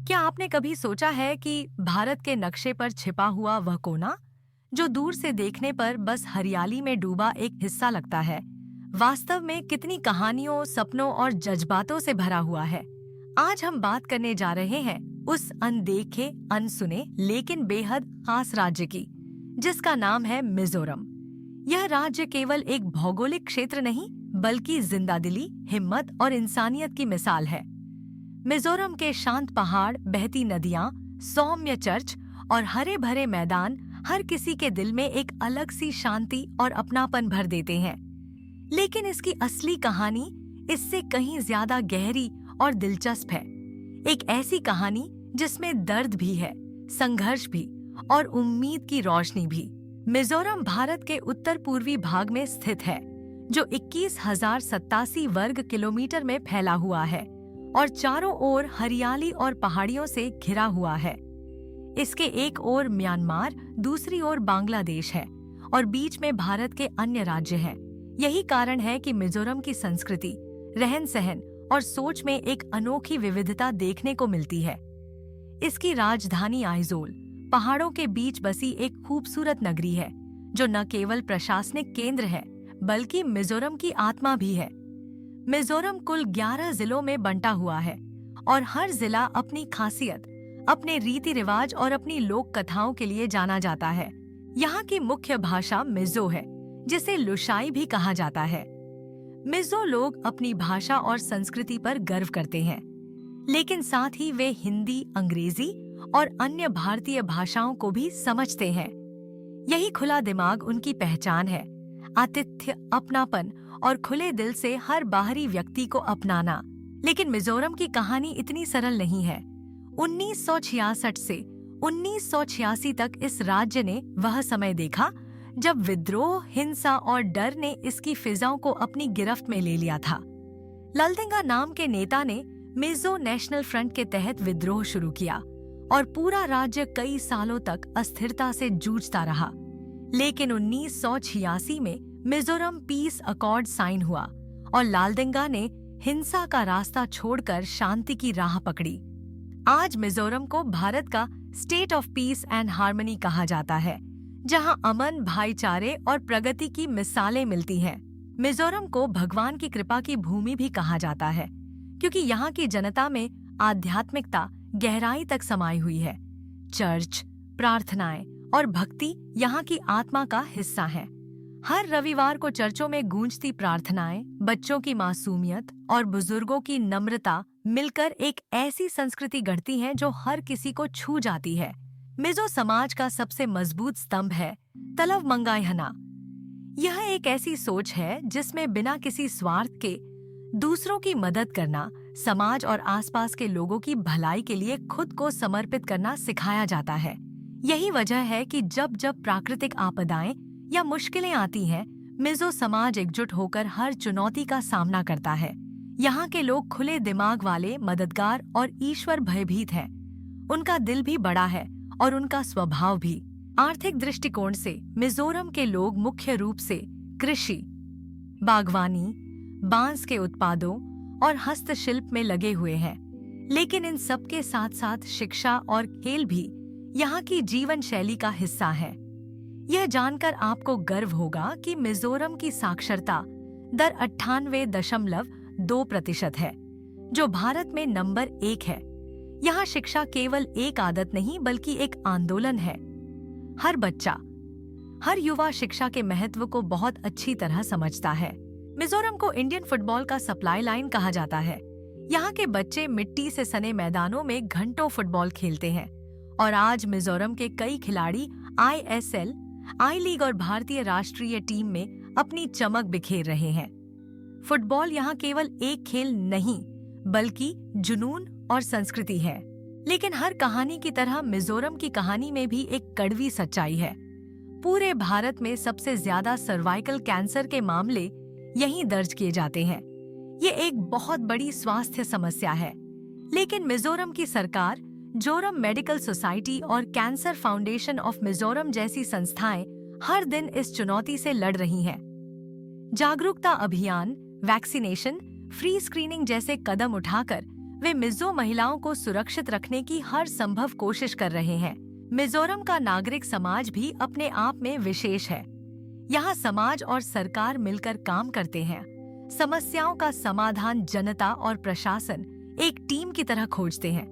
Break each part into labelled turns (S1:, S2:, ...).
S1: क्या आपने कभी सोचा है कि भारत के नक्शे पर छिपा हुआ वह कोना, जो दूर से देखने पर बस हरियाली में डूबा एक हिस्सा लगता है, वास्तव में कितनी कहानियों, सपनों और जज्बातों से भरा हुआ है? आज हम बात करने जा रहे हैं उस अनदेखे, अनसुने लेकिन बेहद खास राज्य की, जिसका नाम है मिजोरम। यह राज्य केवल एक भौगोलिक क्षेत्र नहीं, बल्कि जिंदादिली, हिम्मत और इंसानियत की मिसाल है। मिजोरम के शांत पहाड़, बहती नदियां, सौम्य चर्च और हरे भरे मैदान हर किसी के दिल में एक अलग सी शांति और अपनापन भर देते हैं। लेकिन इसकी असली कहानी इससे कहीं ज्यादा गहरी और दिलचस्प है। एक ऐसी कहानी जिसमें दर्द भी है, संघर्ष भी और उम्मीद की रोशनी भी। मिजोरम भारत के उत्तर पूर्वी भाग में स्थित है, जो 21,087 वर्ग किलोमीटर में फैला हुआ है और चारों ओर हरियाली और पहाड़ियों से घिरा हुआ है। इसके एक ओर म्यांमार, दूसरी ओर बांग्लादेश है और बीच में भारत के अन्य राज्य हैं। यही कारण है कि मिजोरम की संस्कृति, रहन-सहन और सोच में एक अनोखी विविधता देखने को मिलती है। इसकी राजधानी आइजोल पहाड़ों के बीच बसी एक खूबसूरत नगरी है, जो न केवल प्रशासनिक केंद्र है, बल्कि मिजोरम की आत्मा भी है। मिजोरम कुल 11 जिलों में बंटा हुआ है और हर जिला अपनी खासियत, अपने रीति रिवाज और अपनी लोक कथाओं के लिए जाना जाता है। यहाँ की मुख्य भाषा मिजो है, जिसे लुशाई भी कहा जाता है। मिजो लोग अपनी भाषा और संस्कृति पर गर्व करते हैं, लेकिन साथ ही वे हिंदी, अंग्रेजी और अन्य भारतीय भाषाओं को भी समझते हैं। यही खुला दिमाग उनकी पहचान है, आतिथ्य, अपनापन और खुले दिल से हर बाहरी व्यक्ति को अपनाना। लेकिन मिजोरम की कहानी इतनी सरल नहीं है। 1966 से 1986 तक इस राज्य ने वह समय देखा जब विद्रोह, हिंसा और डर ने इसकी फिजाओं को अपनी गिरफ्त में ले लिया था। ललदेंगा नाम के नेता ने मिजो नेशनल फ्रंट के तहत विद्रोह शुरू किया और पूरा राज्य कई सालों तक अस्थिरता से जूझता रहा। लेकिन 1986 में मिजोरम पीस अकॉर्ड साइन हुआ और लालदेंगा ने हिंसा का रास्ता छोड़कर शांति की राह पकड़ी। आज मिजोरम को भारत का state of peace and harmony कहा जाता है, जहां अमन, भाईचारे और प्रगति की मिसालें मिलती हैं। मिजोरम को भगवान की कृपा की भूमि भी कहा जाता है, क्योंकि यहाँ की जनता में आध्यात्मिकता गहराई तक समाई हुई है। चर्च, प्रार्थनाएं और भक्ति यहाँ की आत्मा का हिस्सा है। हर रविवार को चर्चों में गूंजती प्रार्थनाएं, बच्चों की मासूमियत और बुजुर्गों की नम्रता मिलकर एक ऐसी संस्कृति गढ़ती हैं जो हर किसी को छू जाती है। मिजो समाज का सबसे मजबूत स्तंभ है तलवमंगायहना। यह एक ऐसी सोच है जिसमें बिना किसी स्वार्थ के दूसरों की मदद करना, समाज और आसपास के लोगों की भलाई के लिए खुद को समर्पित करना सिखाया जाता है। यही वजह है कि जब जब प्राकृतिक आपदाएं या मुश्किलें आती हैं, मिजो समाज एकजुट होकर हर चुनौती का सामना करता है। यहाँ के लोग खुले दिमाग वाले, मददगार और ईश्वर भयभीत हैं। उनका दिल भी बड़ा है और उनका स्वभाव भी। आर्थिक दृष्टिकोण से मिजोरम के लोग मुख्य रूप से कृषि, बागवानी, बांस के उत्पादों और हस्तशिल्प में लगे हुए हैं। लेकिन इन सब के साथ साथ शिक्षा और खेल भी यहाँ की जीवन शैली का हिस्सा है। यह जानकर आपको गर्व होगा कि मिजोरम की साक्षरता दर 98.2% है, जो भारत में नंबर 1 है। यहाँ शिक्षा केवल एक आदत नहीं, बल्कि एक आंदोलन है। हर बच्चा, हर युवा शिक्षा के महत्व को बहुत अच्छी तरह समझता है। मिजोरम को इंडियन फुटबॉल का सप्लाई लाइन कहा जाता है। यहाँ के बच्चे मिट्टी से सने मैदानों में घंटों फुटबॉल खेलते हैं और आज मिजोरम के कई खिलाड़ी ISL, आई लीग और भारतीय राष्ट्रीय टीम में अपनी चमक बिखेर रहे हैं। फुटबॉल यहाँ केवल एक खेल नहीं, बल्कि जुनून और संस्कृति है। लेकिन हर कहानी की तरह मिजोरम की कहानी में भी एक कड़वी सच्चाई है। पूरे भारत में सबसे ज्यादा सर्वाइकल कैंसर के मामले यहीं दर्ज किए जाते हैं। ये एक बहुत बड़ी स्वास्थ्य समस्या है। लेकिन मिजोरम की सरकार, जोरम मेडिकल सोसाइटी और कैंसर फाउंडेशन ऑफ मिजोरम जैसी संस्थाएं हर दिन इस चुनौती से लड़ रही हैं। जागरूकता अभियान, वैक्सीनेशन, फ्री स्क्रीनिंग जैसे कदम उठाकर वे मिजो महिलाओं को सुरक्षित रखने की हर संभव कोशिश कर रहे हैं। मिजोरम का नागरिक समाज भी अपने आप में विशेष है। यहाँ समाज और सरकार मिलकर काम करते हैं। समस्याओं का समाधान जनता और प्रशासन एक टीम की तरह खोजते हैं।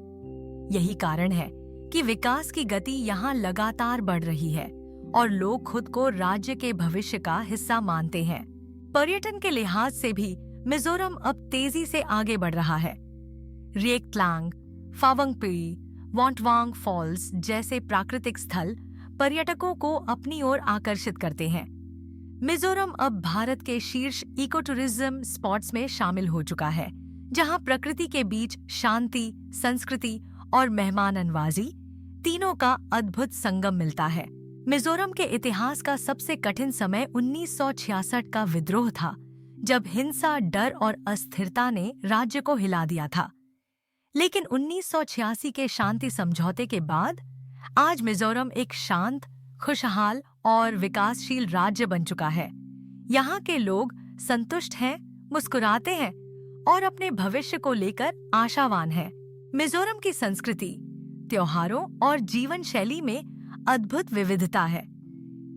S1: यही कारण है कि विकास की गति यहाँ लगातार बढ़ रही है और लोग खुद को राज्य के भविष्य का हिस्सा मानते हैं। पर्यटन के लिहाज से भी मिजोरम अब तेजी से आगे बढ़ रहा है। रिएक्टलांग, फावंगपी, वॉन्टवांग फॉल्स जैसे प्राकृतिक स्थल पर्यटकों को अपनी ओर आकर्षित करते हैं। मिजोरम अब भारत के शीर्ष इको टूरिज्म स्पॉट्स में शामिल हो चुका है, जहां प्रकृति के बीच शांति, संस्कृति और मेहमाननवाजी तीनों का अद्भुत संगम मिलता है। मिजोरम के इतिहास का सबसे कठिन समय 1966 का विद्रोह था, जब हिंसा, डर और अस्थिरता ने राज्य को हिला दिया था। लेकिन 1986 के शांति समझौते के बाद आज मिजोरम एक शांत, खुशहाल और विकासशील राज्य बन चुका है। यहाँ के लोग संतुष्ट हैं, मुस्कुराते हैं और अपने भविष्य को लेकर आशावान हैं। मिजोरम की संस्कृति, त्योहारों और जीवन शैली में अद्भुत विविधता है।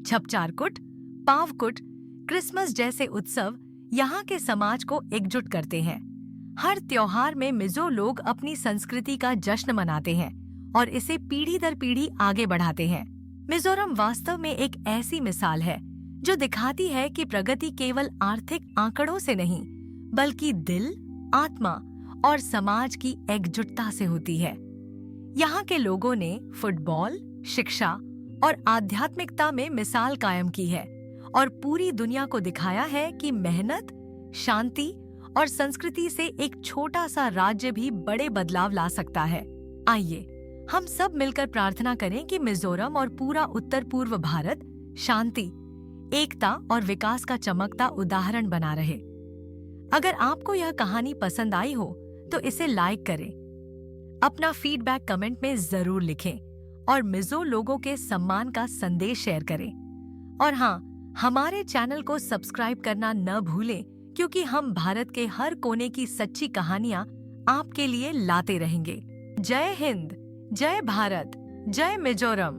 S1: छपचारकुट, पावकुट, क्रिसमस जैसे उत्सव यहाँ के समाज को एकजुट करते हैं। हर त्योहार में मिजो लोग अपनी संस्कृति का जश्न मनाते हैं और इसे पीढ़ी दर पीढ़ी आगे बढ़ाते हैं। मिजोरम वास्तव में एक ऐसी मिसाल है जो दिखाती है कि प्रगति केवल आर्थिक आंकड़ों से नहीं, बल्कि दिल, आत्मा और समाज की एकजुटता से होती है। यहाँ के लोगों ने फुटबॉल, शिक्षा और आध्यात्मिकता में मिसाल कायम की है और पूरी दुनिया को दिखाया है कि मेहनत, शांति और संस्कृति से एक छोटा सा राज्य भी बड़े बदलाव ला सकता है। आइए हम सब मिलकर प्रार्थना करें कि मिजोरम और पूरा उत्तर पूर्व भारत शांति, एकता और विकास का चमकता उदाहरण बना रहे। अगर आपको यह कहानी पसंद आई हो तो इसे लाइक करें, अपना फीडबैक कमेंट में जरूर लिखें और मिजो लोगों के सम्मान का संदेश शेयर करें। और हाँ, हमारे चैनल को सब्सक्राइब करना न भूलें, क्योंकि हम भारत के हर कोने की सच्ची कहानियां आपके लिए लाते रहेंगे। जय हिंद, जय भारत, जय मिजोरम।